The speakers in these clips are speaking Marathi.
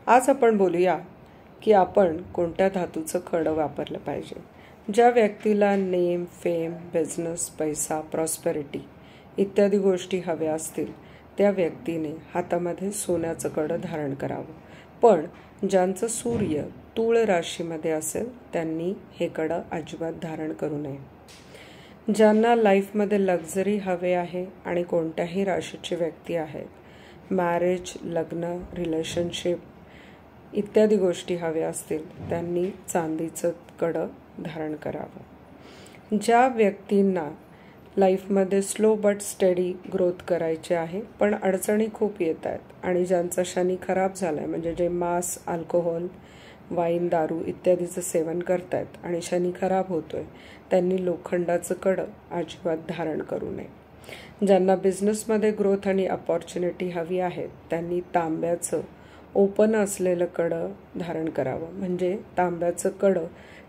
आज आपण बोलूया की आपण कोणत्या धातूचं कडं वापरलं पाहिजे. ज्या व्यक्तीला नेम, फेम, बिझनेस, पैसा, प्रॉस्पेरिटी इत्यादी गोष्टी हव्या असतील त्या व्यक्तीने हातामध्ये सोन्याचं कडं धारण करावं. पण ज्यांचं सूर्य तूळ राशीमध्ये असेल त्यांनी हे कडं अजिबात धारण करू नये. ज्यांना लाईफमध्ये लक्झरी हवे आहे आणि कोणत्याही राशीची व्यक्ती आहेत, मॅरेज, लग्न, रिलेशनशिप इत्यादी गोष्टी हव्या असतील त्यांनी चांदीचं कडं धारण करावं. ज्या व्यक्तींना लाईफमध्ये स्लो बट स्टडी ग्रोथ करायची आहे पण अडचणी खूप येत आहेत आणि ज्यांचा शनी खराब झाला आहे, म्हणजे जे मांस, अल्कोहोल, वाईन, दारू इत्यादीचं सेवन करतायत आणि शनी खराब होतोय, त्यांनी लोखंडाचं कडं अजिबात धारण करू नये. ज्यांना बिझनेसमध्ये ग्रोथ आणि अपॉर्च्युनिटी हवी आहे त्यांनी तांब्याचं ओपन असलेलं कडं धारण करावं. म्हणजे तांब्याचं कडं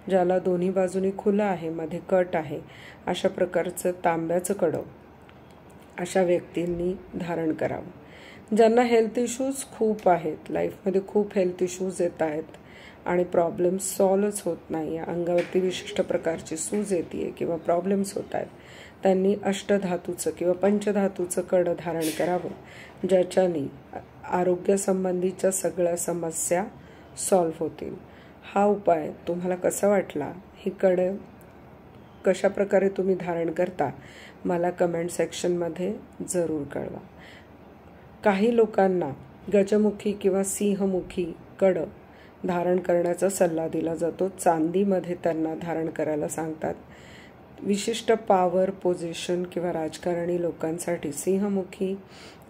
ज्याला दोन्ही बाजूनी खुलं आहे, मध्ये कट आहे, अशा प्रकारचं तांब्याचं कडं अशा व्यक्तींनी धारण करावं. ज्यांना हेल्थ इश्यूज खूप आहेत, लाईफमध्ये खूप हेल्थ इश्यूज येत आहेत आणि प्रॉब्लेम्स सॉल्वच होत नाही, अंगावरती विशिष्ट प्रकारची सूज येते किंवा प्रॉब्लेम्स होत आहेत, त्यांनी अष्टधातूचं किंवा पंचधातूचं कडं धारण करावं, ज्याच्याने आरोग्यासंबंधीच्या सगळ्या समस्या सॉल्व्ह होतील. हा उपाय तुम्हाला कसा वाटला, ही कडं कशा प्रकारे तुम्ही धारण करता, मला कमेंट सेक्शनमध्ये जरूर कळवा. काही लोकांना गजमुखी किंवा सिंहमुखी कडं धारण करण्याचा सल्ला दिला जातो. चांदीमध्ये त्यांना धारण करायला सांगतात. विशिष्ट पॉवर, पोझिशन किंवा राजकारणी लोकांसाठी सिंहमुखी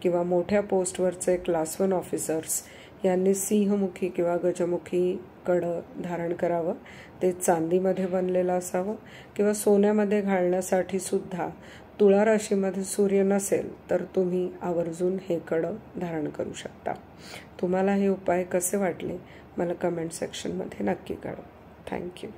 किंवा मोठ्या पोस्टवरचे क्लास 1 ऑफिसर्स यांनी सिंहमुखी किंवा गजमुखी कडं धारण करावं. ते चांदीमध्ये बनलेलं असावं किंवा सोन्यामध्ये घालण्यासाठी सुद्धा तुळा राशीमध्ये सूर्य नसेल तर तुम्ही आवर्जून हे कडं धारण करू शकता. तुम्हाला हे उपाय कसे वाटले मला कमेंट सेक्शनमध्ये नक्की कळवा. थँक्यू.